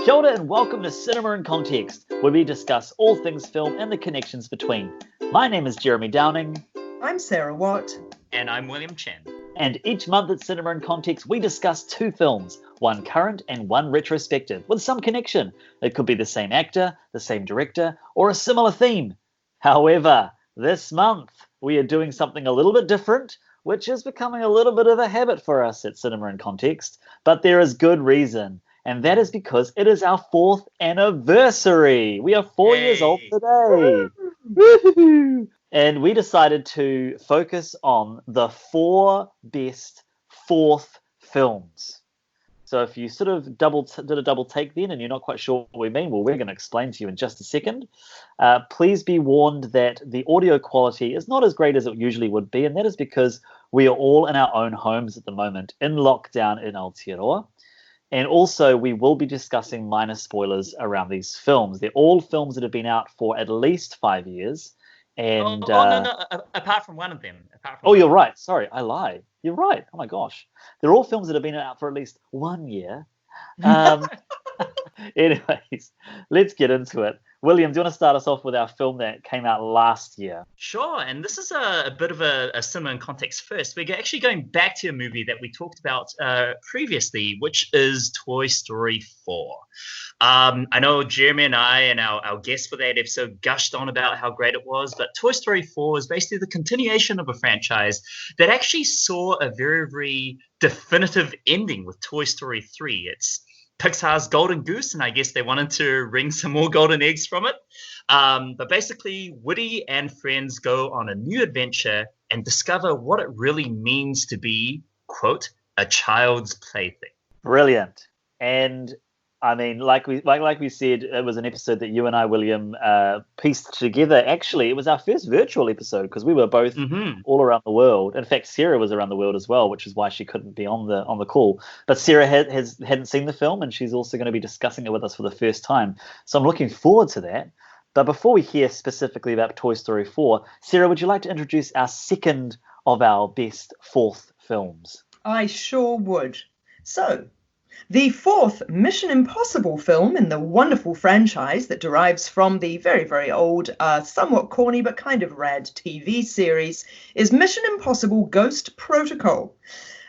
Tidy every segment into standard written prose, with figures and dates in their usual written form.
Kia ora and welcome to Cinema in Context, where we discuss all things film and the connections between. My name is Jeremy Downing. I'm Sarah Watt. And I'm William Chen. And each month at Cinema in Context, we discuss two films, one current and one retrospective, with some connection. It could be the same actor, the same director, or a similar theme. However, this month, we are doing something a little bit different, which is becoming a little bit of a habit for us at Cinema in Context, but there is good reason. And that is because it is our 4th anniversary. We are 4 years old today. Woo-hoo! And we decided to focus on the 4 best 4th films. So if you sort of did a double take then and you're not quite sure what we mean, well, we're going to explain to you in just a second. Please be warned that the audio quality is not as great as it usually would be, and that is because we are all in our own homes at the moment, in lockdown in Aotearoa. And also, we will be discussing minor spoilers around these films. They're all films that have been out for at least 5 years. And no, apart from one of them. You're right. Sorry, I lie. You're right. Oh, my gosh. They're all films that have been out for at least 1 year. Anyways, let's get into it. William, do you want to start us off with our film that came out last year? Sure, and this is a bit of a cinema in context first. We're actually going back to a movie that we talked about previously, which is Toy Story 4. I know Jeremy and I and our guest for that episode gushed on about how great it was, but Toy Story 4 is basically the continuation of a franchise that actually saw a very, very definitive ending with Toy Story 3. It's Pixar's golden goose, and I guess they wanted to wring some more golden eggs from it. But basically, Woody and friends go on a new adventure and discover what it really means to be, quote, a child's plaything. Brilliant. And I mean, like we said, it was an episode that you and I, William, pieced together. Actually, it was our first virtual episode because we were both all around the world. In fact, Sarah was around the world as well, which is why she couldn't be on the call. But Sarah hadn't seen the film, and she's also going to be discussing it with us for the first time. So I'm looking forward to that. But before we hear specifically about Toy Story 4, Sarah, would you like to introduce our second of our best 4th films? I sure would. So, the 4th Mission Impossible film in the wonderful franchise that derives from the very, very old, somewhat corny but kind of rad TV series is Mission Impossible Ghost Protocol.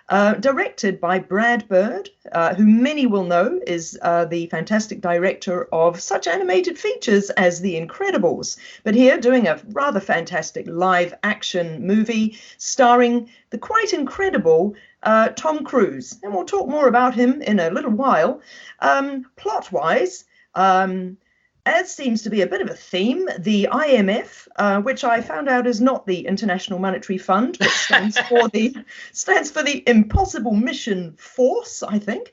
Directed by Brad Bird, who many will know is the fantastic director of such animated features as The Incredibles. But here doing a rather fantastic live action movie starring the quite incredible Tom Cruise. And we'll talk more about him in a little while. Plot-wise, as seems to be a bit of a theme, the IMF, which I found out is not the International Monetary Fund, but stands for the Impossible Mission Force, I think.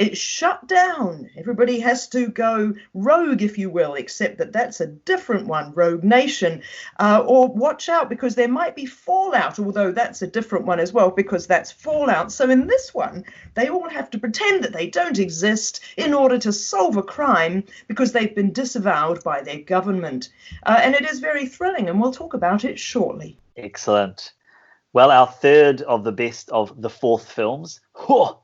It's shut down. Everybody has to go rogue, if you will, except that that's a different one, Rogue Nation. Or watch out, because there might be fallout, although that's a different one as well, because that's Fallout. So in this one, they all have to pretend that they don't exist in order to solve a crime, because they've been disavowed by their government. And it is very thrilling, and we'll talk about it shortly. Excellent. Well, our third of the best of the 4th films,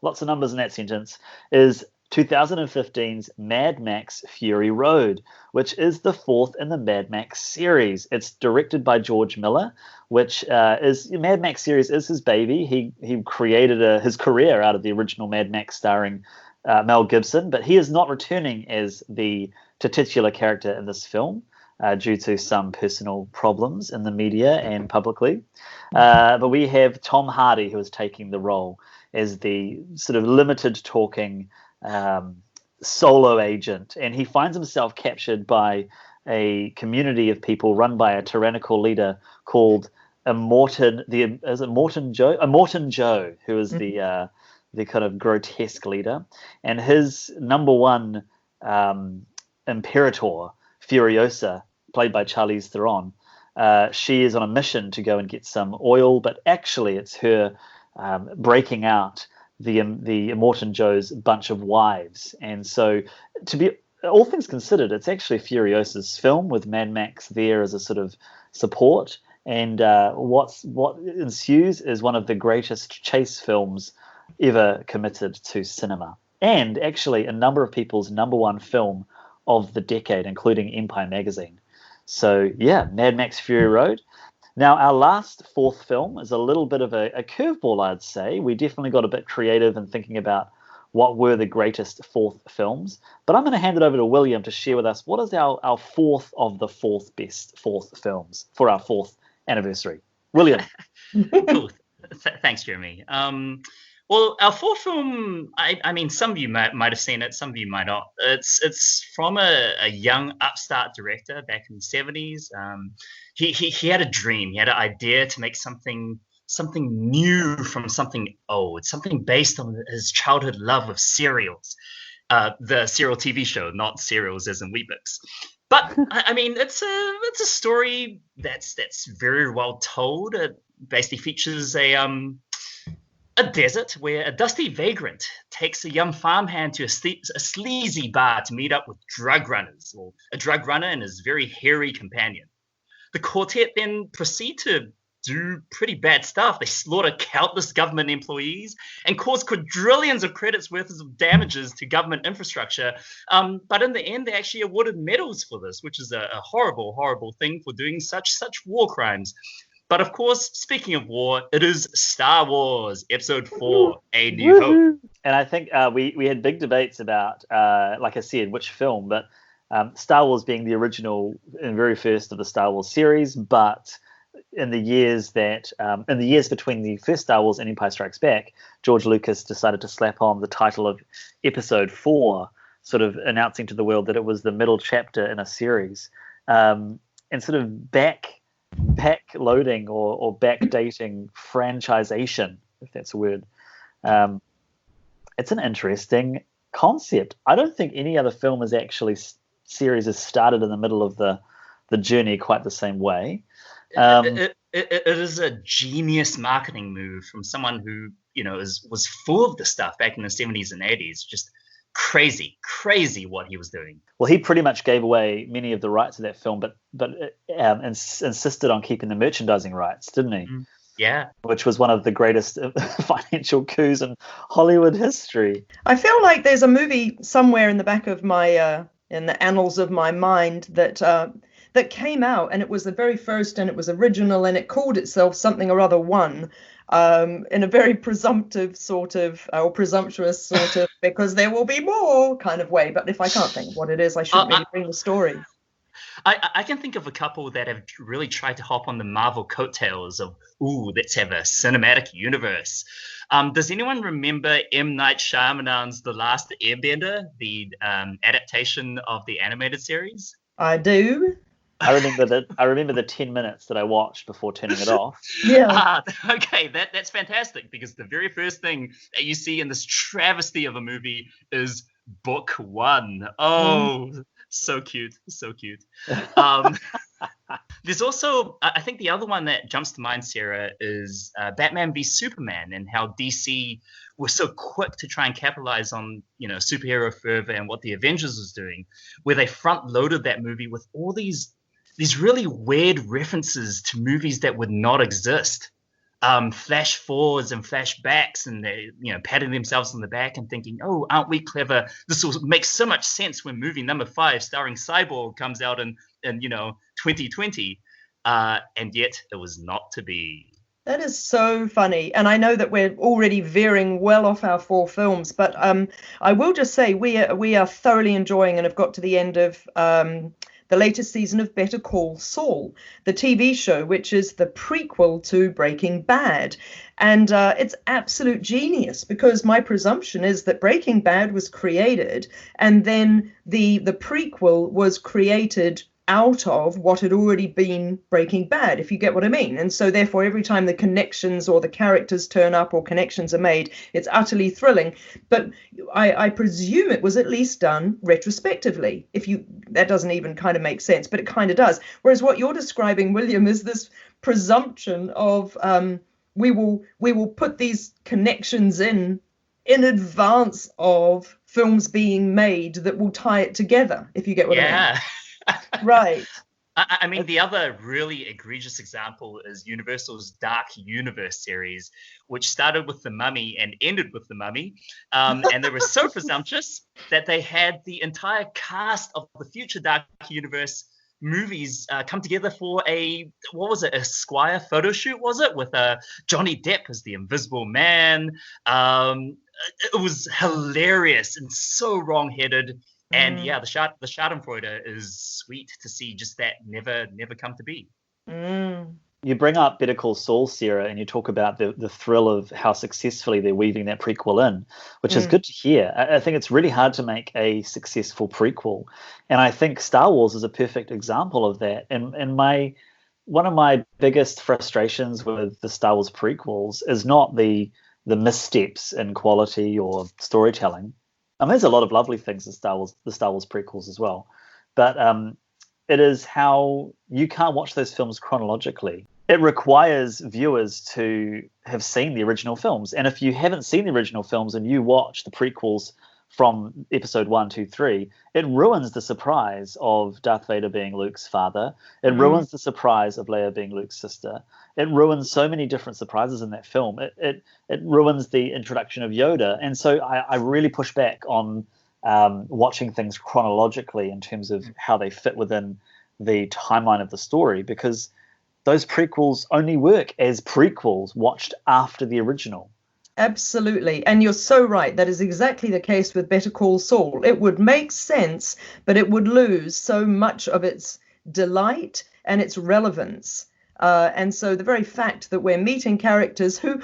lots of numbers in that sentence, is 2015's Mad Max Fury Road, which is the 4th in the Mad Max series. It's directed by George Miller, which is Mad Max series is his baby. He created his career out of the original Mad Max starring Mel Gibson, but he is not returning as the titular character in this film due to some personal problems in the media and publicly. But we have Tom Hardy, who is taking the role as the sort of limited talking solo agent, and he finds himself captured by a community of people run by a tyrannical leader called Immortan Joe, who is the kind of grotesque leader, and his number one imperator, Furiosa, played by Charlize Theron, she is on a mission to go and get some oil, but actually it's her breaking out the Immortan Joe's bunch of wives. And so, to be all things considered, it's actually Furiosa's film with Mad Max there as a sort of support. And what ensues is one of the greatest chase films ever committed to cinema. and actually a number of people's number one film of the decade, including Empire magazine. So yeah, Mad Max Fury Road. Now, our last fourth film is a little bit of a curveball, I'd say. We definitely got a bit creative in thinking about what were the greatest fourth films. But I'm going to hand it over to William to share with us what is our fourth of the fourth best fourth films for our fourth anniversary. William. Cool. Thanks, Jeremy. Well, our fourth film, I mean, some of you might have seen it, some of you might not. It's from a young upstart director back in the 70s. He had a dream. He had an idea to make something new from something old, something based on his childhood love of cereals. The serial TV show, not cereals as in Weet-Bix. But I mean, it's a story that's very well told. It basically features a desert where a dusty vagrant takes a young farmhand to a sleazy bar to meet up with drug runners, or a drug runner and his very hairy companion. The quartet then proceed to do pretty bad stuff. They slaughter countless government employees and cause quadrillions of credits worth of damages to government infrastructure. But in the end, they actually awarded medals for this, which is a horrible, horrible thing for doing such war crimes. But of course, speaking of war, it is Star Wars Episode 4, A New Hope. And I think we had big debates about, like I said, which film, but Star Wars being the original and very first of the Star Wars series, but in the years between the first Star Wars and Empire Strikes Back, George Lucas decided to slap on the title of Episode 4, sort of announcing to the world that it was the middle chapter in a series, and sort of backloading or backdating franchisation, if that's a word. It's an interesting concept. I don't think any other film series has started in the middle of the journey quite the same way. It is a genius marketing move from someone who was full of the stuff back in the 70s and 80s. Just crazy what he was doing. Well, he pretty much gave away many of the rights of that film, but insisted on keeping the merchandising rights, didn't he? Yeah. Which was one of the greatest financial coups in Hollywood history. I feel like there's a movie somewhere in the back of my in the annals of my mind that came out, and it was the very first, and it was original, and it called itself something or other one. In a very presumptive sort of, or presumptuous sort of, because there will be more kind of way. But if I can't think of what it is, I shouldn't really bring the story. I can think of a couple that have really tried to hop on the Marvel coattails of, let's have a cinematic universe. Does anyone remember M. Night Shyamalan's The Last Airbender, the adaptation of the animated series? I do. I remember the 10 minutes that I watched before turning it off. Yeah. Okay, that's fantastic, because the very first thing that you see in this travesty of a movie is book one. Oh, so cute. There's also, I think the other one that jumps to mind, Sarah, is Batman v Superman, and how DC was so quick to try and capitalize on, superhero fervor and what the Avengers was doing, where they front-loaded that movie with all these really weird references to movies that would not exist. Flash forwards and flashbacks, and they, patting themselves on the back and thinking, oh, aren't we clever? This will make so much sense when movie number 5 starring Cyborg comes out in 2020. And yet it was not to be. That is so funny. And I know that we're already veering well off our 4 films, but I will just say we are thoroughly enjoying and have got to the end of the latest season of Better Call Saul, the TV show, which is the prequel to Breaking Bad. And it's absolute genius, because my presumption is that Breaking Bad was created and then the prequel was created out of what had already been Breaking Bad, if you get what I mean. And so therefore, every time the connections or the characters turn up or connections are made, it's utterly thrilling. But I presume it was at least done retrospectively. That doesn't even kind of make sense, but it kind of does. Whereas what you're describing, William, is this presumption of we will put these connections in advance of films being made that will tie it together, if you get what I mean. Yeah. Right. I mean, the other really egregious example is Universal's Dark Universe series, which started with The Mummy and ended with The Mummy. And they were so presumptuous that they had the entire cast of the future Dark Universe movies come together for a Esquire photo shoot, was it, with Johnny Depp as the Invisible Man. It was hilarious and so wrong-headed. And yeah, the Schadenfreude is sweet to see just that never come to be. You bring up Better Call Saul, Sarah, and you talk about the thrill of how successfully they're weaving that prequel in, which is good to hear. I think it's really hard to make a successful prequel, and I think Star Wars is a perfect example of that. And one of my biggest frustrations with the Star Wars prequels is not the missteps in quality or storytelling. I mean, there's a lot of lovely things in the Star Wars prequels as well, but it is how you can't watch those films chronologically. It requires viewers to have seen the original films, and if you haven't seen the original films and you watch the prequels from episode 1, 2, 3, it ruins the surprise of Darth Vader being Luke's father. It ruins the surprise of Leia being Luke's sister. It ruins so many different surprises in that film. It ruins the introduction of Yoda. And so I really push back on watching things chronologically in terms of how they fit within the timeline of the story, because those prequels only work as prequels watched after the original. Absolutely. And you're so right. That is exactly the case with Better Call Saul. It would make sense, but it would lose so much of its delight and its relevance. And so the very fact that we're meeting characters who,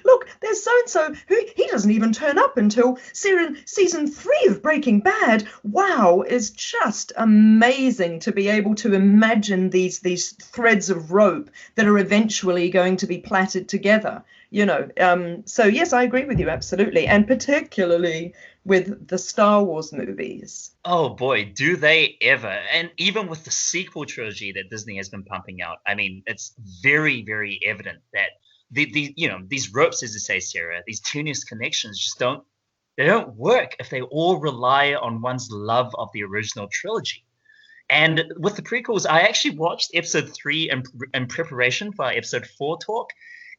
look, there's so-and-so, who he doesn't even turn up until season 3 of Breaking Bad. Wow, is just amazing to be able to imagine these threads of rope that are eventually going to be plaited together. So yes, I agree with you, absolutely. And particularly with the Star Wars movies. Oh boy, do they ever. And even with the sequel trilogy that Disney has been pumping out, I mean, it's very, very evident that these ropes, as you say, Sarah, these tenuous connections just don't work if they all rely on one's love of the original trilogy. And with the prequels, I actually watched episode 3 in preparation for our episode 4 talk.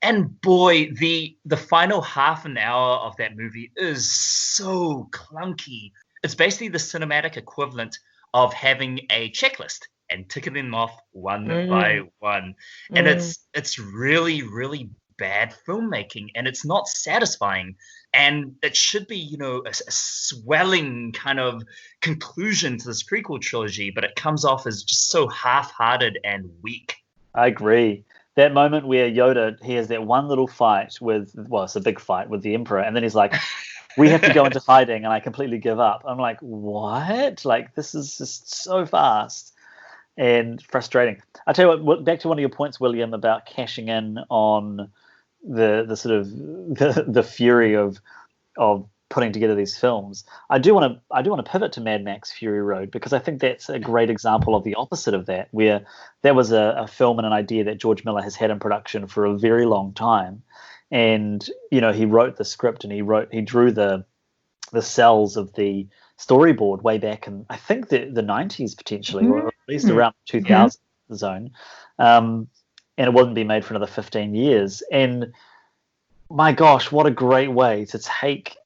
And boy, the final half an hour of that movie is so clunky. It's basically the cinematic equivalent of having a checklist and ticking them off one by one. And it's really, really bad filmmaking, and it's not satisfying. And it should be, a swelling kind of conclusion to this prequel trilogy, but it comes off as just so half-hearted and weak. I agree. That moment where Yoda, he has that one little fight it's a big fight with the Emperor, and then he's like, we have to go into hiding, and I completely give up. I'm like, what? Like, this is just so fast and frustrating. I tell you what, back to one of your points, William, about cashing in on the sort of the fury of putting together these films. I do want to pivot to Mad Max Fury Road, because I think that's a great example of the opposite of that, where there was a film and an idea that George Miller has had in production for a very long time, and he wrote the script and he drew the cells of the storyboard way back in, I think, the 90s potentially, or at least around 2000 zone, and it wouldn't be made for another 15 years. And my gosh, what a great way to take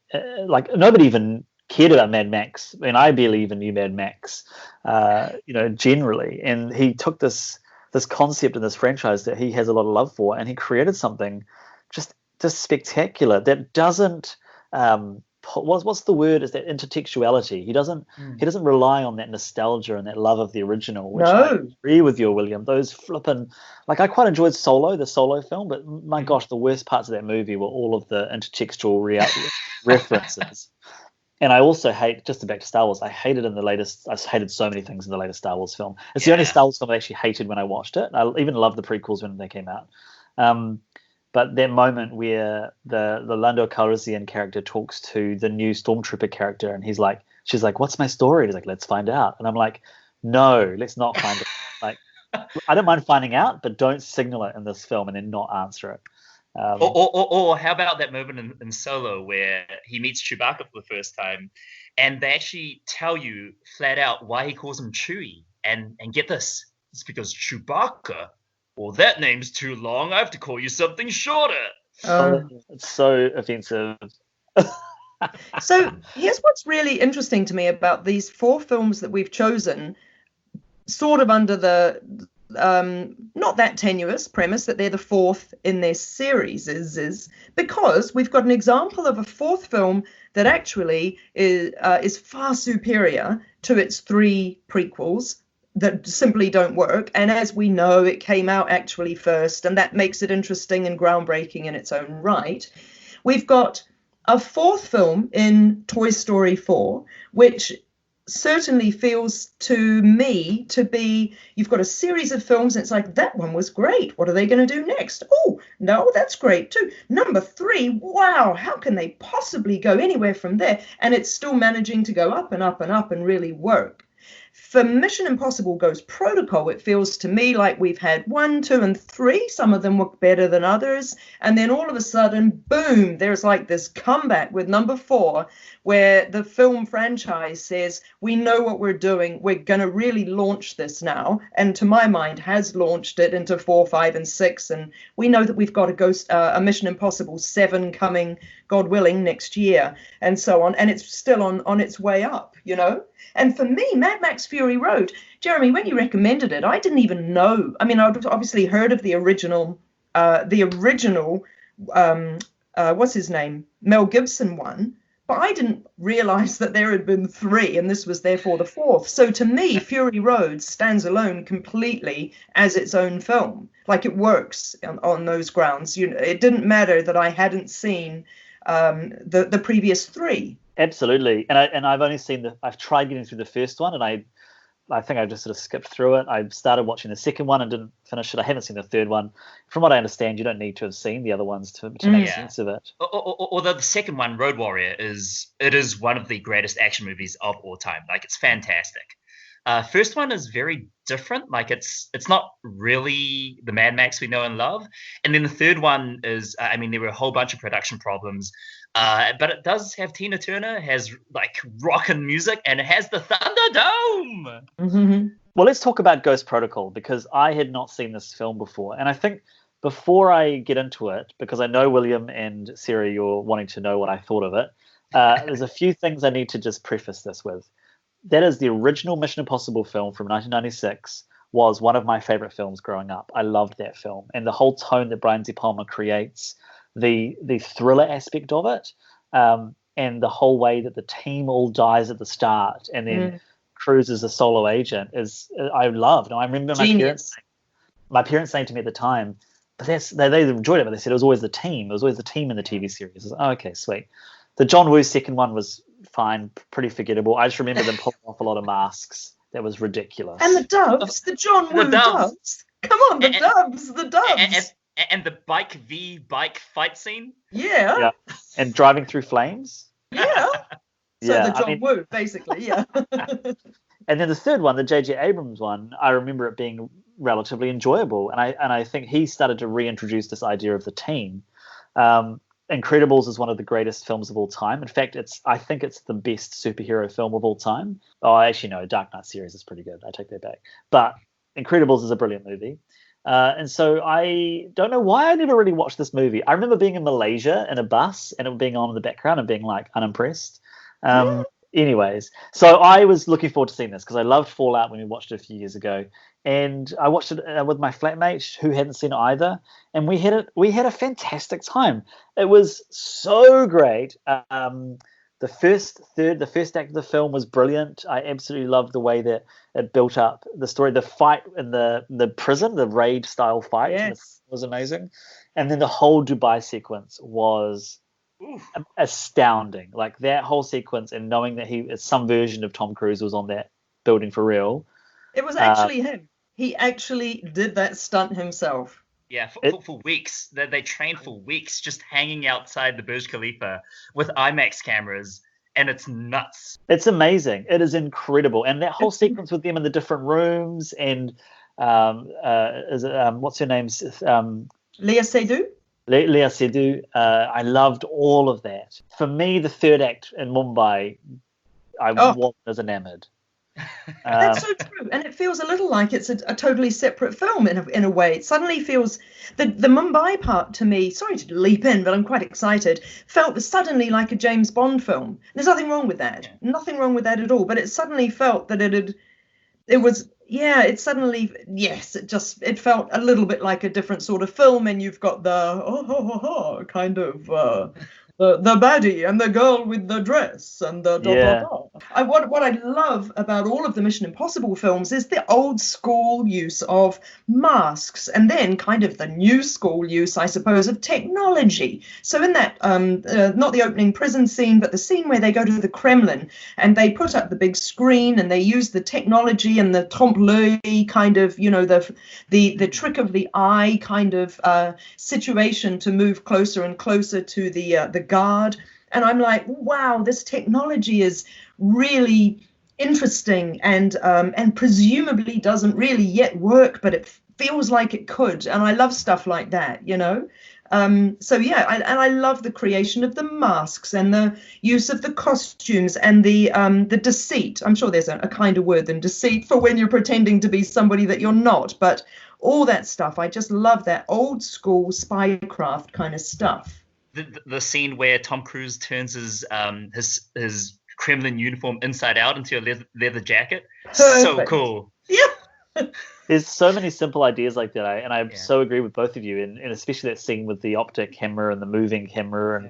nobody even cared about Mad Max. I mean, I barely even knew Mad Max, generally. And he took this concept in this franchise that he has a lot of love for, and he created something just spectacular that doesn't what's the word, is that intertextuality. He doesn't rely on that nostalgia and that love of the original, which I agree with you, William. Those flippin', I quite enjoyed the Solo film, but my gosh, the worst parts of that movie were all of the intertextual references. And I also hate, just back to Star Wars, I hated so many things in the latest Star Wars film. It's the only Star Wars film I actually hated when I watched it. I even loved the prequels when they came out. But that moment where the Lando Calrissian character talks to the new Stormtrooper character, and she's like, what's my story? And he's like, let's find out. And I'm like, no, let's not find out. I don't mind finding out, but don't signal it in this film and then not answer it. Or how about that moment in Solo where he meets Chewbacca for the first time, and they actually tell you flat out why he calls him Chewie, and get this, It's because Chewbacca. Well, that name's too long. I have to call you something shorter. It's so offensive. So here's what's really interesting to me about these 4 films that we've chosen, sort of under the not that tenuous premise that they're the 4th in their series, is because we've got an example of a 4th film that actually is far superior to its 3 prequels that simply don't work. And as we know, it came out actually first, and that makes it interesting and groundbreaking in its own right. We've got a 4th film in Toy Story 4, which certainly feels to me to be, you've got a series of films and it's like, that one was great, what are they going to do next? Oh no, that's great too. Number 3, wow, how can they possibly go anywhere from there? And it's still managing to go up and up and up and really work. For Mission Impossible Ghost Protocol, it feels to me like we've had 1, 2, and 3. Some of them work better than others. And then all of a sudden, boom, there's like this comeback with number 4, where the film franchise says, we know what we're doing. We're going to really launch this now. And to my mind, has launched it into 4, 5, and 6. And we know that we've got a Mission Impossible 7 coming, God willing, next year, and so on. And it's still on its way up, you know? And for me, Mad Max Fury Road, Jeremy, when you recommended it, I didn't even know. I mean, I'd obviously heard of the original, what's his name? Mel Gibson one, but I didn't realize that there had been 3 and this was therefore the 4th. So to me, Fury Road stands alone completely as its own film. Like, it works on those grounds. You know, it didn't matter that I hadn't seen the previous 3. Absolutely, and I've only seen I've tried getting through the first one, and I think I just sort of skipped through it. I started watching the second one and didn't finish it. I haven't seen the third one. From what I understand, you don't need to have seen the other ones to make sense of it. Although the second one, Road Warrior, is one of the greatest action movies of all time. Like, it's fantastic. First one is very different. Like, it's not really the Mad Max we know and love. And then the third one is, I mean, there were a whole bunch of production problems. But it does have Tina Turner, has like rockin' music, and it has the Thunderdome. Mm-hmm. Well, let's talk about Ghost Protocol, because I had not seen this film before. And I think before I get into it, because I know William and Sarah, you're wanting to know what I thought of it, there's a few things I need to just preface this with. That is, the original Mission Impossible film from 1996 was one of my favorite films growing up. I loved that film. And the whole tone that Brian De Palma creates, the thriller aspect of it, and the whole way that the team all dies at the start and then Cruise as a solo agent I loved. And I remember my parents saying to me at the time, but they enjoyed it, but they said it was always the team. It was always the team in the TV series. I was like, oh, okay, sweet. The John Woo second one was fine, pretty forgettable. I just remember them pulling off a lot of masks. That was ridiculous. And the doves, the John Woo doves. Come on, the doves. And the bike v bike fight scene. Yeah. And driving through flames. Yeah. So the John Woo, basically, yeah. And then the third one, the J.J. Abrams one, I remember it being relatively enjoyable. And I think he started to reintroduce this idea of the team. Incredibles is one of the greatest films of all time. In fact, I think it's the best superhero film of all time. Oh, actually, no, Dark Knight series is pretty good. I take that back. But Incredibles is a brilliant movie. And so I don't know why I never really watched this movie. I remember being in Malaysia in a bus and it being on in the background and being like unimpressed. Anyways, so I was looking forward to seeing this because I loved Fallout when we watched it a few years ago. And I watched it with my flatmate who hadn't seen it either. And we had a fantastic time. It was so great. The first act of the film was brilliant. I absolutely loved the way that it built up the story. The fight in the prison, the raid style fight, was amazing. And then the whole Dubai sequence was astounding. Like that whole sequence, and knowing that some version of Tom Cruise was on that building for real. It was actually him. He actually did that stunt himself. Yeah, for weeks. They trained for weeks just hanging outside the Burj Khalifa with IMAX cameras, and it's nuts. It's amazing. It is incredible. And that whole sequence with them in the different rooms, and what's her name? Lea Seydoux? Lea Seydoux. I loved all of that. For me, the third act in Mumbai, I was enamored. That's so true, and it feels a little like it's a totally separate film in a way. It suddenly feels the Mumbai part to me. Sorry to leap in, but I'm quite excited. Felt suddenly like a James Bond film. There's nothing wrong with that. Yeah. Nothing wrong with that at all. But it suddenly felt that it was. Yeah, it suddenly, yes, it felt a little bit like a different sort of film, and you've got the kind of the baddie and the girl with the dress and the Yeah. What I love about all of the Mission Impossible films is the old school use of masks, and then kind of the new school use, I suppose, of technology. So in that, not the opening prison scene, but the scene where they go to the Kremlin and they put up the big screen and they use the technology and the trompe l'oeil kind of, the trick of the eye kind of situation to move closer and closer to the guard. And I'm like, wow, this technology is really interesting and presumably doesn't really yet work, but it feels like it could. And I love stuff like that, So yeah, I love the creation of the masks and the use of the costumes and the deceit. I'm sure there's a kinder word than deceit for when you're pretending to be somebody that you're not, but all that stuff. I just love that old school spycraft kind of stuff. The scene where Tom Cruise turns his Kremlin uniform inside out into a leather jacket. Perfect. So cool. Yeah. There's so many simple ideas like that, and I so agree with both of you, and especially that scene with the optic camera and the moving camera,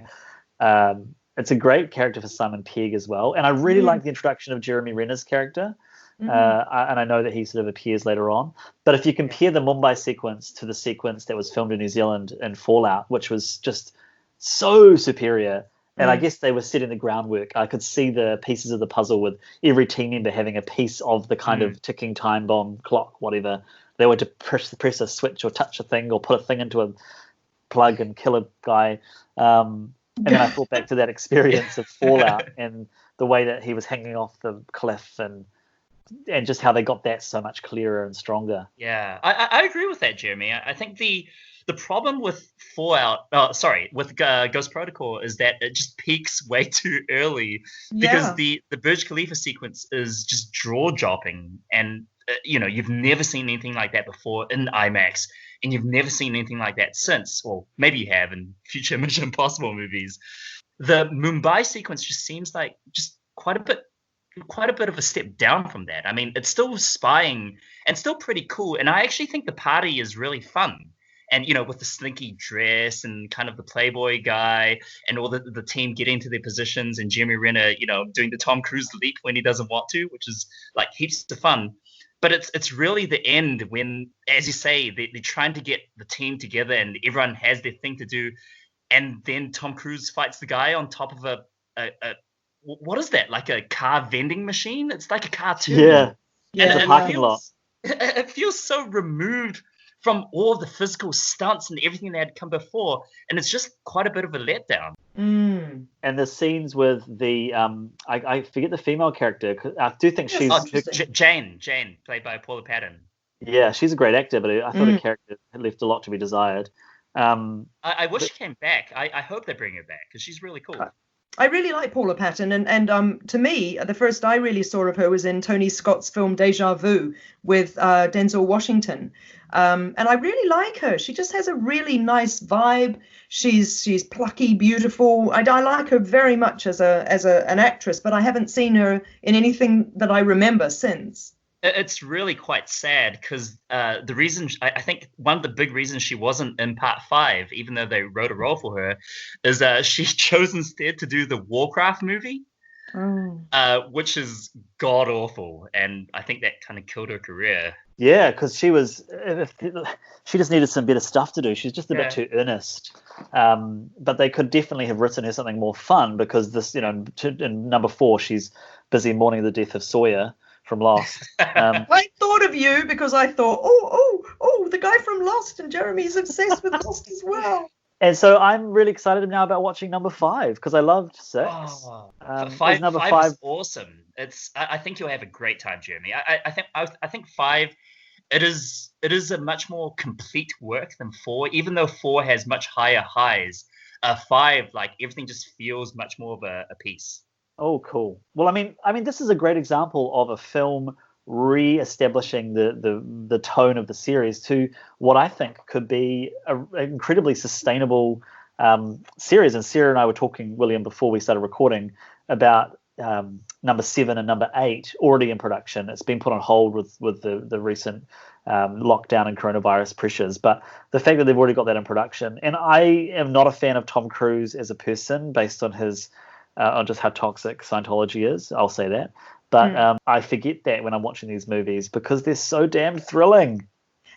and it's a great character for Simon Pegg as well. And I really like the introduction of Jeremy Renner's character, and I know that he sort of appears later on. But if you compare the Mumbai sequence to the sequence that was filmed in New Zealand in Fallout, which was just so superior. And I guess they were setting the groundwork. I could see the pieces of the puzzle with every team member having a piece of the kind of ticking time bomb clock, whatever. They were to press a switch or touch a thing or put a thing into a plug and kill a guy. And then I thought back to that experience of Fallout and the way that he was hanging off the cliff and just how they got that so much clearer and stronger. Yeah, I agree with that, Jeremy. I think the problem with with Ghost Protocol is that it just peaks way too early because the Burj Khalifa sequence is just jaw-dropping, and you've never seen anything like that before in IMAX, and you've never seen anything like that since. Well, maybe you have in future Mission Impossible movies. The Mumbai sequence just seems like just quite a bit of a step down from that. I mean, it's still spying and still pretty cool, and I actually think the party is really fun. And, with the slinky dress and kind of the Playboy guy and all the team getting to their positions and Jeremy Renner, doing the Tom Cruise leap when he doesn't want to, which is like heaps of fun. But it's really the end when, as you say, they're trying to get the team together and everyone has their thing to do. And then Tom Cruise fights the guy on top of a what is that? Like a car vending machine? It's like a cartoon. Yeah. And it's a parking lot. It feels so removed from all the physical stunts and everything that had come before, and it's just quite a bit of a letdown. And the scenes with the I forget the female character. I do think she's Jane, played by Paula Patton. Yeah, she's a great actor, but I thought her character had left a lot to be desired. I wish she came back. I hope they bring her back because she's really cool. I really like Paula Patton, and to me, the first I really saw of her was in Tony Scott's film Deja Vu with Denzel Washington, and I really like her. She just has a really nice vibe. She's plucky, beautiful. I like her very much as an actress, but I haven't seen her in anything that I remember since. It's really quite sad because the reason I think one of the big reasons she wasn't in Part 5, even though they wrote a role for her, is she chose instead to do the Warcraft movie, which is god awful, and I think that kind of killed her career. Yeah, because she just needed some better stuff to do. She's just a bit too earnest. But they could definitely have written her something more fun because this, in number 4, she's busy mourning the death of Sawyer from Lost. I thought of you because I thought, oh, the guy from Lost, and Jeremy's obsessed with Lost as well. And so I'm really excited now about watching number 5 because I loved 6. Five is awesome. I think you'll have a great time, Jeremy. I think 5. It is a much more complete work than 4, even though 4 has much higher highs. 5, like everything just feels much more of a piece. Oh, cool. Well, I mean, this is a great example of a film re-establishing the tone of the series to what I think could be an incredibly sustainable series. And Sarah and I were talking, William, before we started recording about number 7 and number 8 already in production. It's been put on hold with the recent lockdown and coronavirus pressures, but the fact that they've already got that in production. And I am not a fan of Tom Cruise as a person based on his on just how toxic Scientology is. I'll say that. But I forget that when I'm watching these movies because they're so damn thrilling.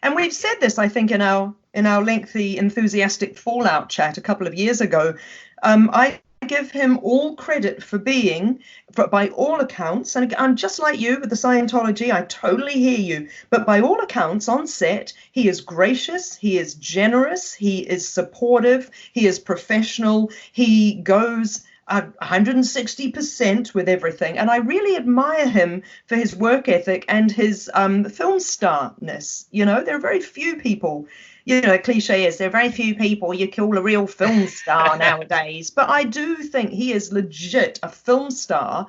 And we've said this, I think, in our lengthy, enthusiastic Fallout chat a couple of years ago. I give him all credit for being, by all accounts, and I'm just like you with the Scientology, I totally hear you, but by all accounts on set, he is gracious, he is generous, he is supportive, he is professional, he goes 160% with everything. And I really admire him for his work ethic and his film starness. You know, there are very few people, you know, cliche is there are very few people you call a real film star nowadays. But I do think he is legit a film star.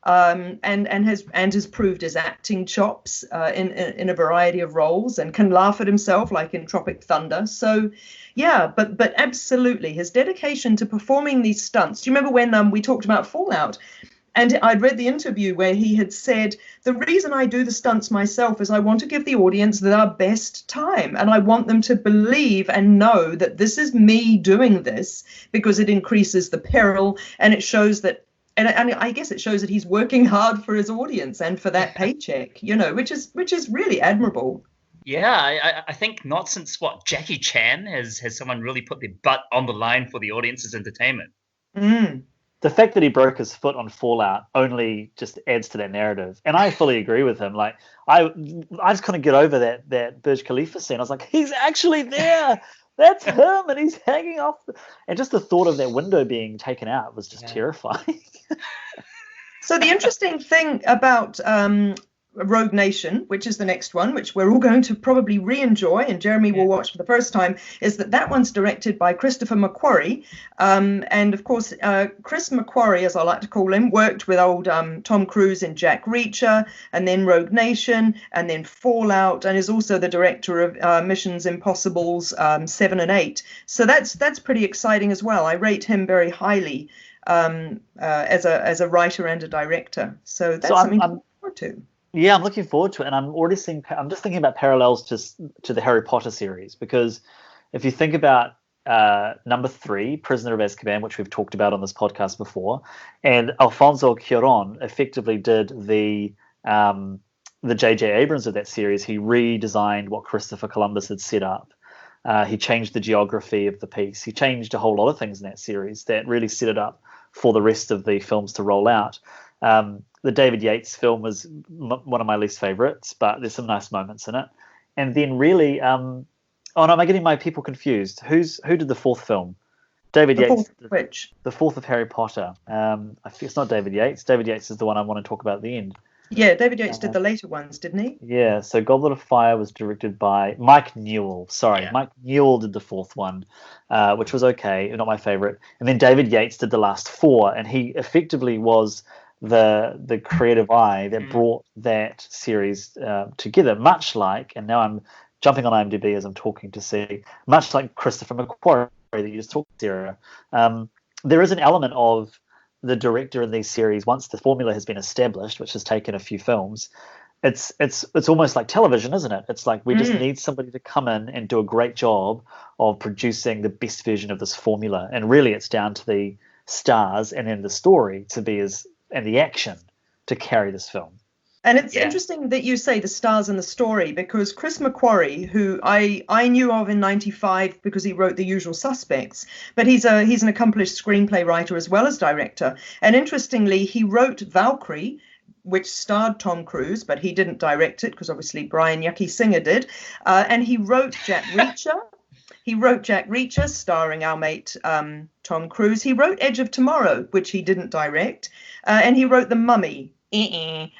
And has proved his acting chops in a variety of roles and can laugh at himself like in Tropic Thunder. So yeah, but absolutely his dedication to performing these stunts. Do you remember when we talked about Fallout? And I'd read the interview where he had said, the reason I do the stunts myself is I want to give the audience their best time. And I want them to believe and know that this is me doing this because it increases the peril and it shows that. And I guess it shows that he's working hard for his audience and for that paycheck, you know, which is really admirable. Yeah, I think not since Jackie Chan has someone really put their butt on the line for the audience's entertainment. The fact that he broke his foot on Fallout only just adds to that narrative, and I fully agree with him. Like I just couldn't get over that Burj Khalifa scene. I was like, he's actually there. That's him, and he's hanging off. And just the thought of that window being taken out was just terrifying. So the interesting thing about Rogue Nation, which is the next one, which we're all going to probably re-enjoy, and Jeremy will watch for the first time, is that one's directed by Christopher McQuarrie. And of course, Chris McQuarrie, as I like to call him, worked with old Tom Cruise in Jack Reacher, and then Rogue Nation, and then Fallout, and is also the director of Missions Impossible's 7 and 8. So that's pretty exciting as well. I rate him very highly as a writer and a director. So that's something to look forward to. Yeah, I'm looking forward to it, and I'm just thinking about parallels to the Harry Potter series, because if you think about number 3, Prisoner of Azkaban, which we've talked about on this podcast before, and Alfonso Cuarón effectively did the J.J. Abrams of that series. He redesigned what Christopher Columbus had set up. He changed the geography of the piece. He changed a whole lot of things in that series that really set it up for the rest of the films to roll out. The David Yates film was one of my least favorites, but there's some nice moments in it. And then really, oh no, am I getting my people confused? Who did the 4th film? David Yates. Which? The 4th of Harry Potter. I think it's not David Yates. David Yates is the one I want to talk about at the end. Yeah, David Yates did the later ones, didn't he? Yeah, so Goblet of Fire was directed by Mike Newell. Mike Newell did the 4th one, which was okay, not my favorite. And then David Yates did the last 4, and he effectively was the creative eye that brought that series together, much like, and now I'm jumping on IMDb as I'm talking to see, much like Christopher McQuarrie that you just talked to, Sarah. There is an element of the director in these series, once the formula has been established, which has taken a few films, it's almost like television, isn't it? It's like we just need somebody to come in and do a great job of producing the best version of this formula, and really it's down to the stars and then the story to be and the action to carry this film. And it's interesting that you say the stars and the story, because Chris McQuarrie, who I knew of in '95 because he wrote The Usual Suspects, but he's an accomplished screenplay writer as well as director. And interestingly, he wrote Valkyrie, which starred Tom Cruise, but he didn't direct it because obviously Brian Yucky Singer did. And he wrote Jack Reacher. He wrote Jack Reacher, starring our mate Tom Cruise. He wrote Edge of Tomorrow, which he didn't direct. And he wrote The Mummy,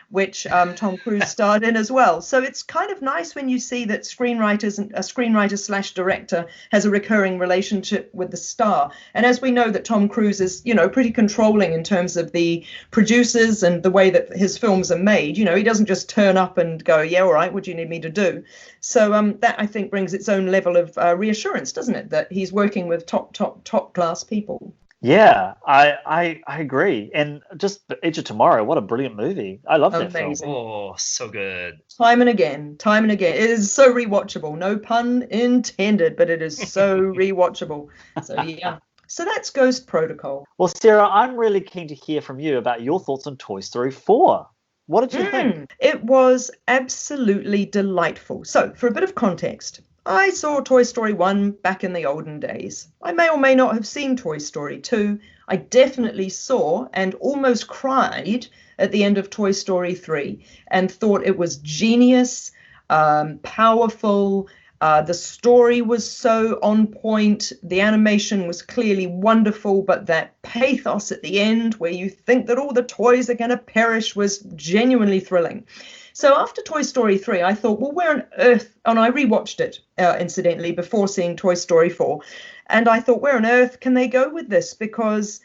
which Tom Cruise starred in as well. So it's kind of nice when you see that a screenwriter slash director has a recurring relationship with the star. And as we know that Tom Cruise is, pretty controlling in terms of the producers and the way that his films are made. He doesn't just turn up and go, yeah, all right, what do you need me to do? So that, I think, brings its own level of reassurance, doesn't it, that he's working with top class people. Yeah, I agree. And just Edge of Tomorrow, what a brilliant movie. I love that film. Oh, so good. Time and again. It is so rewatchable. No pun intended, but it is so rewatchable. So, yeah. So that's Ghost Protocol. Well, Sarah, I'm really keen to hear from you about your thoughts on Toy Story 4. What did you think? It was absolutely delightful. So, for a bit of context, I saw Toy Story 1 back in the olden days. I may or may not have seen Toy Story 2. I definitely saw and almost cried at the end of Toy Story 3 and thought it was genius, powerful. The story was so on point. The animation was clearly wonderful, but that pathos at the end where you think that all the toys are going to perish was genuinely thrilling. So after Toy Story 3, I thought, well, where on earth, and I rewatched it, incidentally, before seeing Toy Story 4, and I thought, where on earth can they go with this? Because,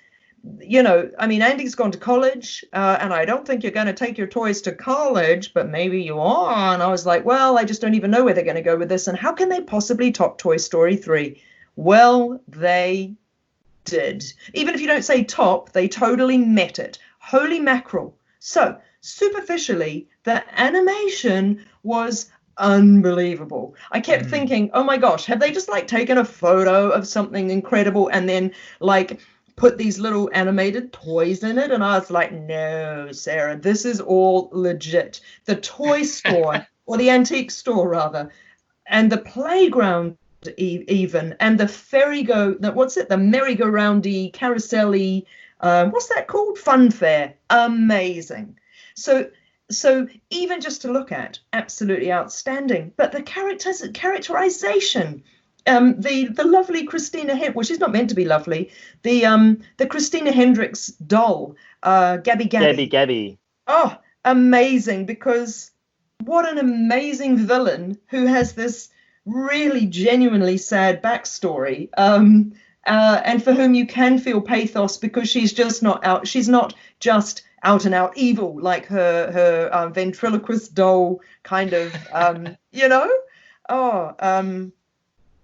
Andy's gone to college, and I don't think you're going to take your toys to college, but maybe you are. And I was like, well, I just don't even know where they're going to go with this, and how can they possibly top Toy Story 3? Well, they did. Even if you don't say top, they totally met it. Holy mackerel. So, superficially, the animation was unbelievable. I kept thinking, oh my gosh, have they just taken a photo of something incredible and then put these little animated toys in it? And I was like, no, Sarah, this is all legit. The toy store, or the antique store rather, and the playground even, and the the merry-go-roundy, carousel-y, what's that called? Fun fair. Amazing. So even just to look at, absolutely outstanding. But the characterization, the lovely Christina she's not meant to be lovely. The Christina Hendricks doll, Gabby. Oh, amazing! Because what an amazing villain who has this really genuinely sad backstory. And for whom you can feel pathos because she's just not out. She's not just out and out evil like her ventriloquist doll kind of,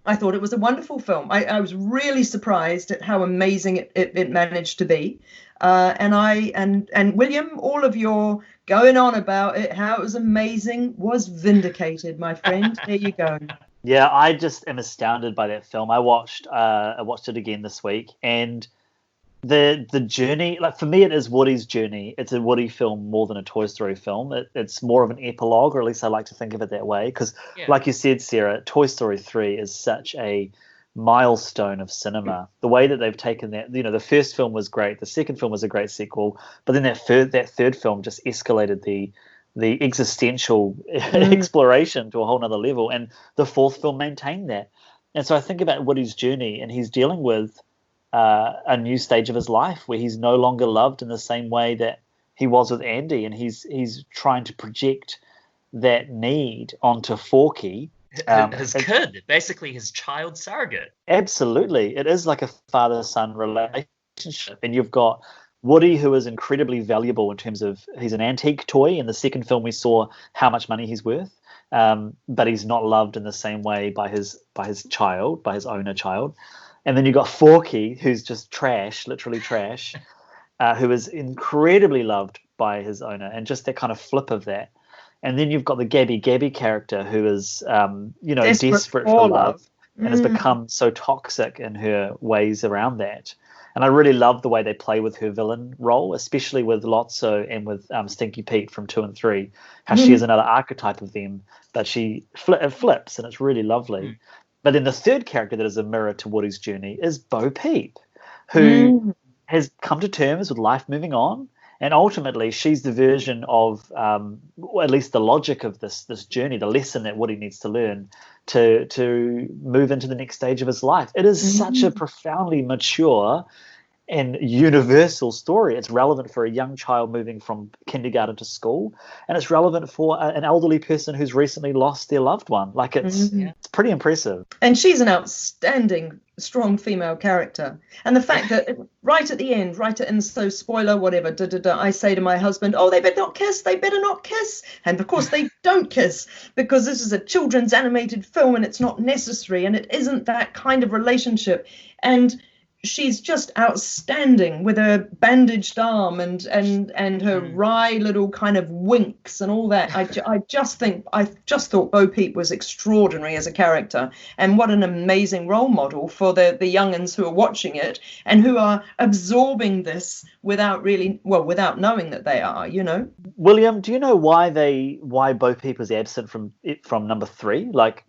I thought it was a wonderful film. I was really surprised at how amazing it managed to be. And William, all of your going on about it, how it was amazing, was vindicated, my friend. There you go. Yeah, I just am astounded by that film. I watched it again this week, and the journey, for me, it is Woody's journey. It's a Woody film more than a Toy Story film. It's more of an epilogue, or at least I like to think of it that way. Because, like you said, Sarah, Toy Story 3 is such a milestone of cinema. The way that they've taken that, the first film was great, the second film was a great sequel, but then that third film just escalated the existential exploration to a whole nother level, and the fourth film maintained that. And so I think about Woody's journey, and he's dealing with a new stage of his life where he's no longer loved in the same way that he was with Andy, and he's trying to project that need onto Forky, his kid, basically his child surrogate. Absolutely, it is like a father-son relationship, and you've got Woody, who is incredibly valuable in terms of he's an antique toy. In the second film, we saw how much money he's worth, but he's not loved in the same way by his owner child. And then you've got Forky, who's just trash, literally trash, who is incredibly loved by his owner, and just that kind of flip of that. And then you've got the Gabby character, who is desperate for love and has become so toxic in her ways around that. And I really love the way they play with her villain role, especially with Lotso and with Stinky Pete from 2 and 3, how she is another archetype of them, but she flips, and it's really lovely. But then the third character that is a mirror to Woody's journey is Bo Peep, who has come to terms with life moving on. And ultimately, she's the version of, at least the logic of this journey, the lesson that Woody needs to learn to move into the next stage of his life. It is such a profoundly mature and universal story. It's relevant for a young child moving from kindergarten to school, and it's relevant for an elderly person who's recently lost their loved one. Like it's pretty impressive. And she's an outstanding, strong female character. And the fact that right at the end, so spoiler, whatever, I say to my husband, oh, they better not kiss, And of course they don't kiss, because this is a children's animated film and it's not necessary, and it isn't that kind of relationship. And she's just outstanding with her bandaged arm and her wry little kind of winks and all that. I just thought Bo Peep was extraordinary as a character, and what an amazing role model for the young'uns who are watching it and who are absorbing this without knowing that they are, you know. William, do you know why Bo Peep is absent from number 3? Like,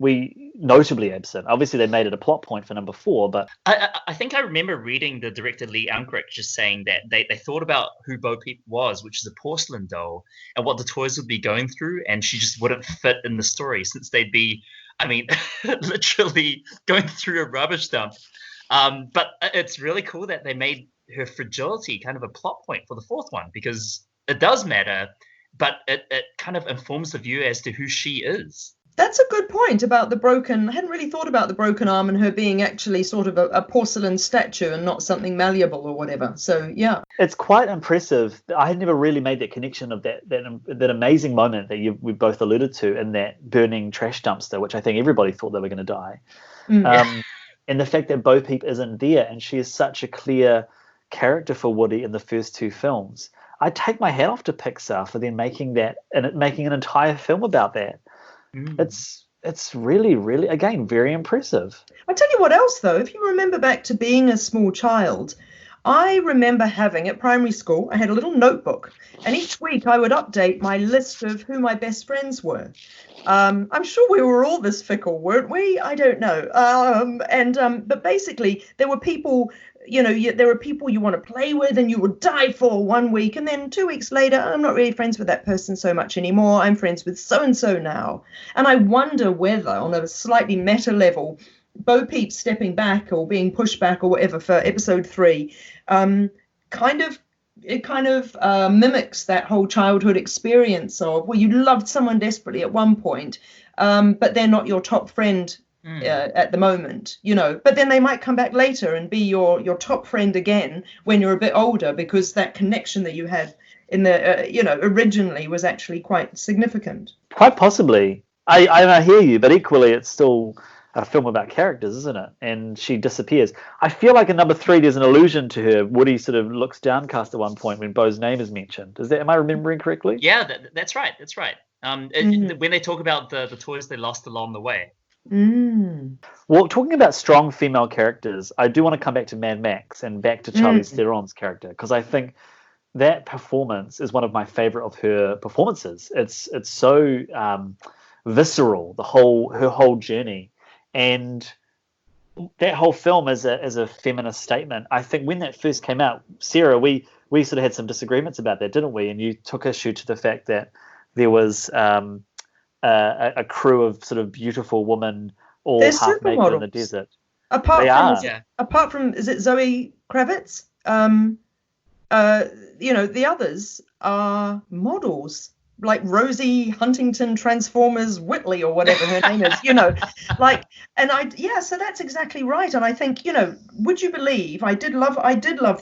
notably absent. Obviously they made it a plot point for number 4, but I think I remember reading the director Lee Unkrich just saying that they thought about who Bo Peep was, which is a porcelain doll, and what the toys would be going through, and she just wouldn't fit in the story, since they'd be, I mean, literally going through a rubbish dump. But it's really cool that they made her fragility kind of a plot point for the 4th one, because it does matter, but it kind of informs the viewer as to who she is. That's a good point about the broken. I hadn't really thought about the broken arm and her being actually sort of a porcelain statue and not something malleable or whatever. So, yeah. It's quite impressive. I had never really made that connection of that amazing moment that we both alluded to in that burning trash dumpster, which I think everybody thought they were going to die. And the fact that Bo Peep isn't there, and she is such a clear character for Woody in the first 2 films. I take my hat off to Pixar for then making an entire film about that. It's really, really, again, very impressive. I tell you what else, though, if you remember back to being a small child, I remember having at primary school, I had a little notebook, and each week I would update my list of who my best friends were. I'm sure we were all this fickle, weren't we? I don't know. But basically, there were people, there were people you want to play with and you would die for one week, and then 2 weeks later, I'm not really friends with that person so much anymore. I'm friends with so-and-so now. And I wonder whether, on a slightly meta level, Bo Peep stepping back or being pushed back or whatever for episode 3, kind of mimics that whole childhood experience of, well, you loved someone desperately at one point, but they're not your top friend at the moment, but then they might come back later and be your top friend again when you're a bit older, because that connection that you had in the originally was actually quite significant. Quite possibly. I hear you, but equally it's still a film about characters, isn't it? And she disappears. I feel like in number 3 there's an allusion to her. Woody sort of looks downcast at one point when Bo's name is mentioned. Am I remembering correctly? Yeah, that's right. When they talk about the toys they lost along the way. Well, talking about strong female characters, I do want to come back to Mad Max and back to Charlize Theron's character, because I think that performance is one of my favorite of her performances. It's so visceral, her whole journey. And that whole film is a feminist statement. I think when that first came out, Sarah, we sort of had some disagreements about that, didn't we? And you took issue to the fact that there was a crew of sort of beautiful women all half naked in the desert. Apart from, is it Zoe Kravitz? The others are models. Like Rosie Huntington Transformers Whitley or whatever her name is, so that's exactly right. And I think, would you believe I did love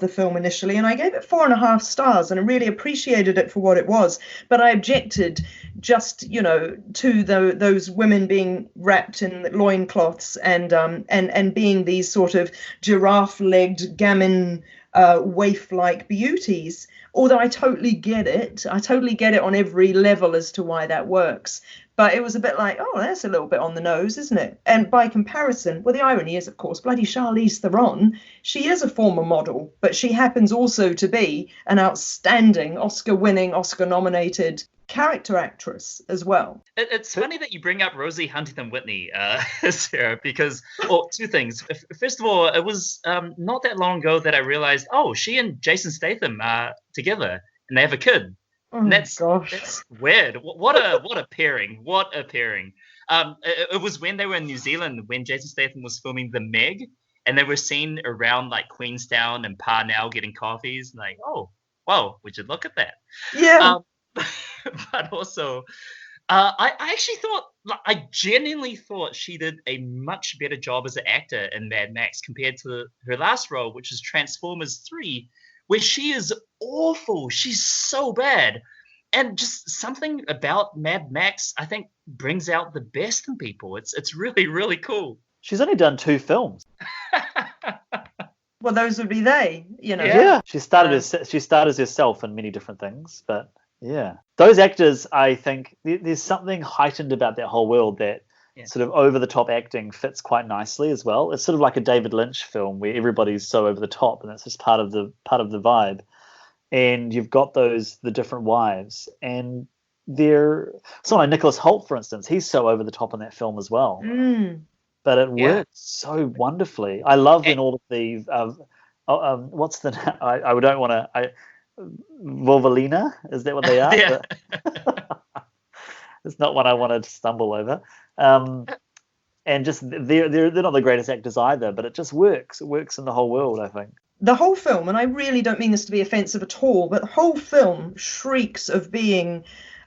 the film initially, and I gave it 4.5 stars, and I really appreciated it for what it was. But I objected just, to those women being wrapped in loincloths and being these sort of giraffe-legged gammon waif-like beauties. Although I totally get it on every level as to why that works. But it was a bit like, oh, that's a little bit on the nose, isn't it? And by comparison, well, the irony is, of course, bloody Charlize Theron, she is a former model, but she happens also to be an outstanding Oscar-winning, Oscar-nominated character actress as well. It's funny that you bring up Rosie Huntington Whitney, Sarah, because, two things. First of all, it was not that long ago that I realized, she and Jason Statham are together and they have a kid. Oh, that's gosh. That's weird. What a pairing. What a pairing. It was when they were in New Zealand when Jason Statham was filming The Meg, and they were seen around like Queenstown and Parnell getting coffees. Like, oh, whoa, would you look at that? Yeah. But also, I actually thought, like, I genuinely thought she did a much better job as an actor in Mad Max compared to her last role, which is Transformers 3, where she is awful. She's so bad. And just something about Mad Max, I think, brings out the best in people. It's really, really cool. She's only done 2 films. Well, those would be they, you know. Yeah, she started as herself in many different things, but yeah, those actors, I think there's something heightened about that whole world that sort of over the top acting fits quite nicely as well. It's sort of like a David Lynch film where everybody's so over the top, and that's just part of the vibe. And you've got the different wives, and someone like Nicholas Hoult, for instance, he's so over the top in that film as well. But it works so wonderfully. I love in all of the what's the I don't want to Volvelina, is that what they are? Yeah. It's not one I want to stumble over. And just they're not the greatest actors either, but it just works. It works in the whole world, I think. The whole film, and I really don't mean this to be offensive at all, but the whole film shrieks of being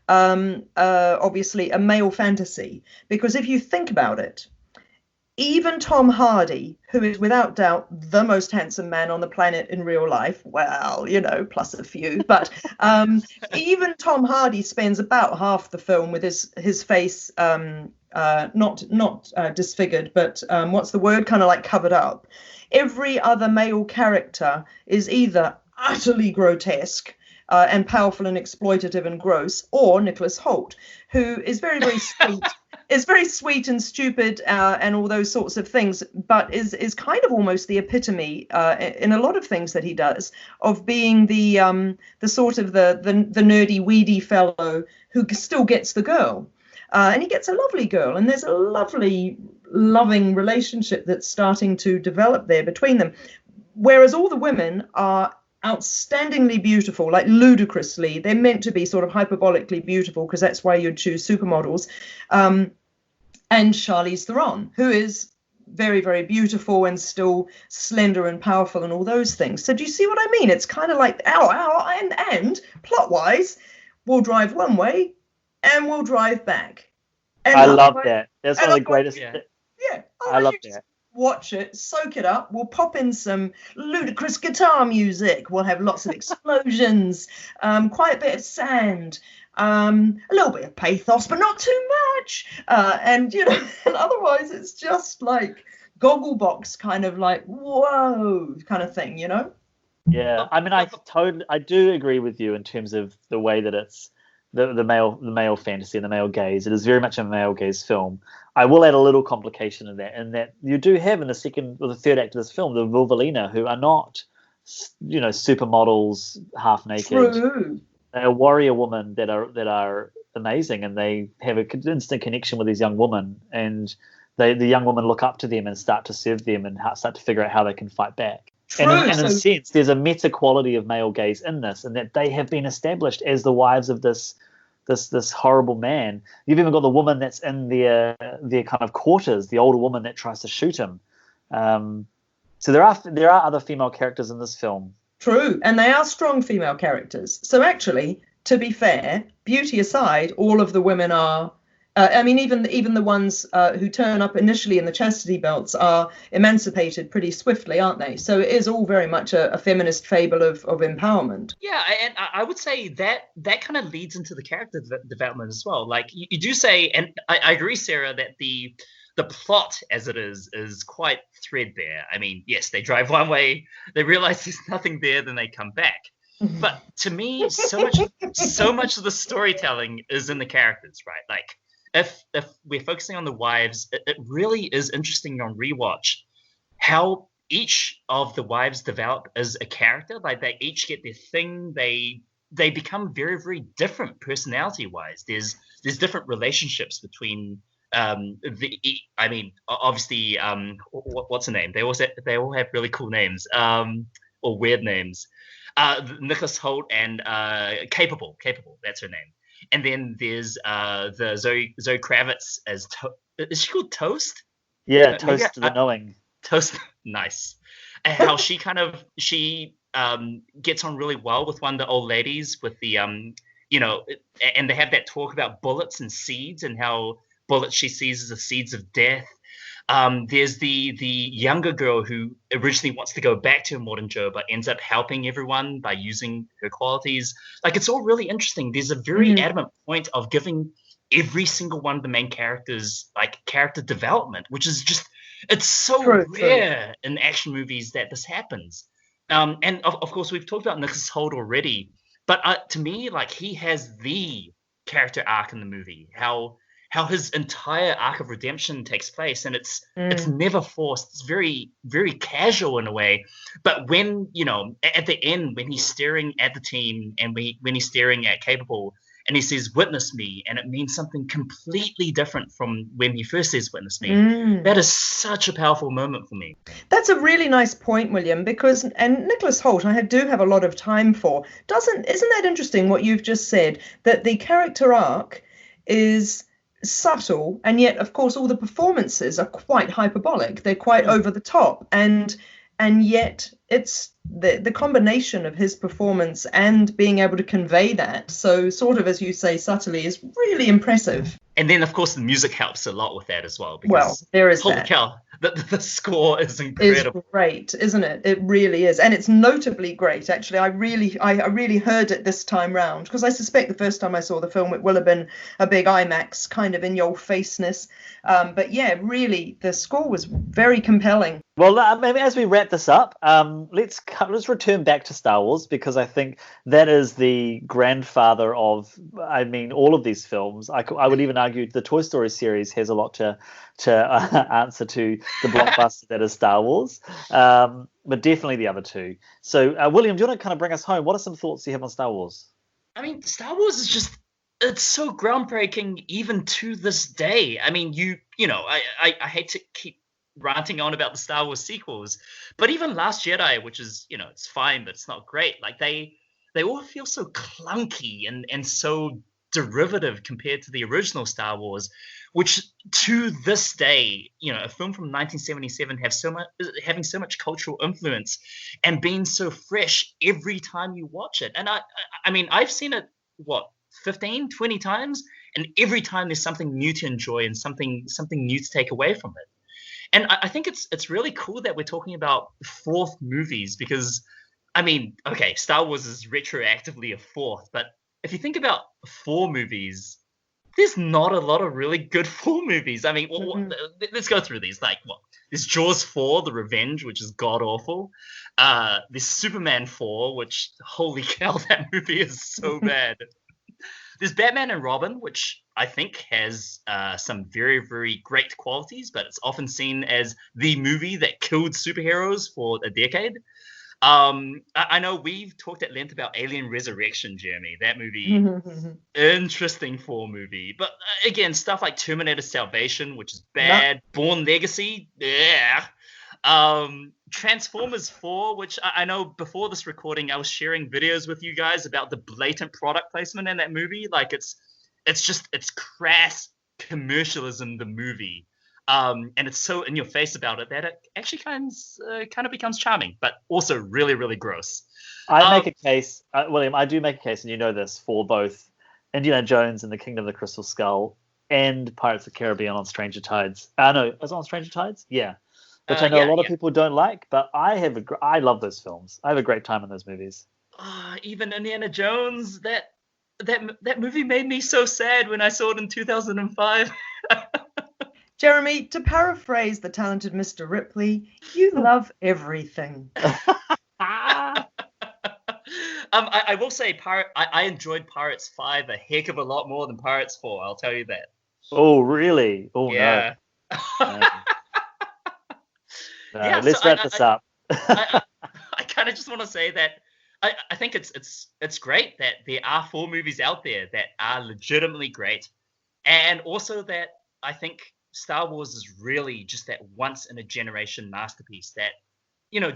obviously a male fantasy. Because if you think about it, even Tom Hardy, who is without doubt the most handsome man on the planet in real life, well, you know, plus a few, but even Tom Hardy spends about half the film with his face not disfigured, but what's the word? Kind of like covered up. Every other male character is either utterly grotesque and powerful and exploitative and gross, or Nicholas Hoult, who is very, very sweet. Is very sweet and stupid and all those sorts of things, but is kind of almost the epitome in a lot of things that he does of being the sort of the nerdy, weedy fellow who still gets the girl. And he gets a lovely girl, and there's a lovely, loving relationship that's starting to develop there between them. Whereas all the women are outstandingly beautiful, like ludicrously. They're meant to be sort of hyperbolically beautiful because that's why you'd choose supermodels. And Charlize Theron, who is very, very beautiful and still slender and powerful and all those things. So do you see what I mean? It's kind of like, and plot-wise, we'll drive one way and we'll drive back. And I love that. That's one of the greatest. Yeah, I love that. Watch it, soak it up. We'll pop in some ludicrous guitar music. We'll have lots of explosions, quite a bit of sand, a little bit of pathos, but not too much. And you know, and otherwise it's just like Gogglebox kind of like whoa kind of thing, you know? Yeah, I mean, I do agree with you in terms of the way that it's the male fantasy and the male gaze. It is very much a male gaze film. I will add a little complication in that you do have in the second or the third act of this film the Vulvalina, who are not, you know, supermodels half naked. True. They're warrior women that are amazing, and they have an instant connection with these young women, and the young women look up to them and start to serve them and start to figure out how they can fight back. True. And in a sense, there's a meta quality of male gaze in this, and that they have been established as the wives of this horrible man. You've even got the woman that's in their kind of quarters, the older woman that tries to shoot him. So there are other female characters in this film. True, and they are strong female characters. So actually, to be fair, beauty aside, all of the women are. I mean, even the ones who turn up initially in the chastity belts are emancipated pretty swiftly, aren't they? So it is all very much a feminist fable of empowerment. Yeah, and I would say that kind of leads into the character development as well. Like you do say, and I agree, Sarah, that the plot as it is quite threadbare. I mean, yes, they drive one way, they realize there's nothing there, then they come back. But to me, so much of the storytelling is in the characters, right? Like, if we're focusing on the wives, it really is interesting on rewatch how each of the wives develop as a character. Like, they each get their thing. They become very, very different personality-wise. There's different relationships between obviously, what's her name? They all have really cool names, or weird names. Nicholas Hoult and Capable, that's her name. And then there's the Zoe Kravitz as is she called Toast? Yeah, Toast the Knowing. Toast Nice. And how she gets on really well with one of the old ladies with the and they have that talk about bullets and seeds and how bullets she sees as the seeds of death. There's the younger girl who originally wants to go back to Immortan Joe, but ends up helping everyone by using her qualities. Like, it's all really interesting. There's a very adamant point of giving every single one of the main characters like character development, which is just, it's so rare in action movies that this happens. And of course, we've talked about Nicholas Hoult already, but to me, like, he has the character arc in the movie. How his entire arc of redemption takes place, and it's never forced. It's very, very casual in a way. But when, at the end, when he's staring at the team and when he's staring at Capable and he says, "Witness me," and it means something completely different from when he first says, "Witness me." That is such a powerful moment for me. That's a really nice point, William, because, and Nicholas Hoult, I do have a lot of time for. Isn't that interesting what you've just said, that the character arc is subtle, and yet of course all the performances are quite hyperbolic, they're quite over the top, and yet it's the combination of his performance and being able to convey that so sort of, as you say, subtly, is really impressive. And then of course the music helps a lot with that as well, because well, there is holy that. cow, the score is incredible. It's great, isn't it? It really is, and it's notably great. Actually, I really heard it this time round, because I suspect the first time I saw the film it will have been a big IMAX kind of in your faceness. But yeah, really, the score was very compelling. Well, maybe as we wrap this up, let's return back to Star Wars, because I think that is the grandfather of, all of these films. I would even argue the Toy Story series has a lot to answer to the blockbuster that is Star Wars, but definitely the other two. So, William, do you want to kind of bring us home? What are some thoughts you have on Star Wars? I mean, Star Wars is just, it's so groundbreaking even to this day. I mean, I hate to keep ranting on about the Star Wars sequels, but even Last Jedi, which is, it's fine, but it's not great. Like, they all feel so clunky and so derivative compared to the original Star Wars, which to this day, a film from 1977 having so much cultural influence and being so fresh every time you watch it. And I mean, I've seen it 15, 20 times, and every time there's something new to enjoy and something new to take away from it. And I think it's really cool that we're talking about fourth movies, because, I mean, okay, Star Wars is retroactively a fourth, but if you think about 4 movies, there's not a lot of really good 4 movies. I mean, let's go through these. Like, there's Jaws 4, The Revenge, which is god-awful. There's Superman 4, which, holy cow, that movie is so bad. There's Batman and Robin, which I think has some very, very great qualities, but it's often seen as the movie that killed superheroes for a decade. I know we've talked at length about Alien Resurrection, Jeremy. That movie, interesting 4 movie. But again, stuff like Terminator Salvation, which is bad. Bourne Legacy, yeah. Transformers 4, which I know before this recording, I was sharing videos with you guys about the blatant product placement in that movie. Like, it's crass commercialism, the movie. And it's so in your face about it that it actually kind of becomes charming, but also really, really gross. I make a case, William, I do make a case, and you know this, for both Indiana Jones and the Kingdom of the Crystal Skull and Pirates of the Caribbean on Stranger Tides. No, is it on Stranger Tides? Yeah. Which I know a lot of people don't like, but I love those films. I have a great time in those movies. Even Indiana Jones, that movie made me so sad when I saw it in 2005. Jeremy, to paraphrase the talented Mr. Ripley, you love everything. I will say, I enjoyed Pirates 5 a heck of a lot more than Pirates 4. I'll tell you that. Oh, really? Oh, yeah. No. No, let's wrap this up. I kind of just want to say that I think it's great that there are 4 movies out there that are legitimately great, and also that I think Star Wars is really just that once in a generation masterpiece that,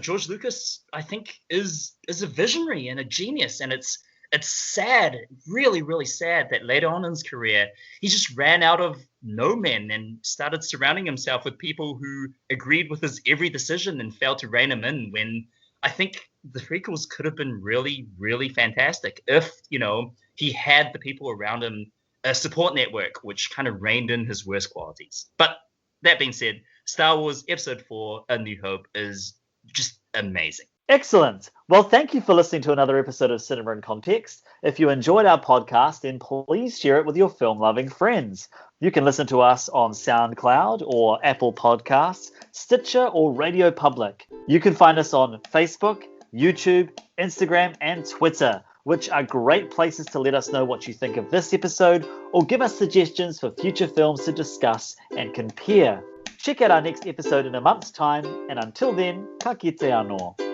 George Lucas, I think, is a visionary and a genius, and it's it's sad, really, really sad that later on in his career, he just ran out of no men and started surrounding himself with people who agreed with his every decision and failed to rein him in, when I think the prequels could have been really, really fantastic if, he had the people around him, a support network, which kind of reined in his worst qualities. But that being said, Star Wars Episode 4, A New Hope, is just amazing. Excellent. Well, thank you for listening to another episode of Cinema in Context. If you enjoyed our podcast, then please share it with your film-loving friends. You can listen to us on SoundCloud or Apple Podcasts, Stitcher, or Radio Public. You can find us on Facebook, YouTube, Instagram, and Twitter, which are great places to let us know what you think of this episode or give us suggestions for future films to discuss and compare. Check out our next episode in a month's time, and until then, ka kite anō.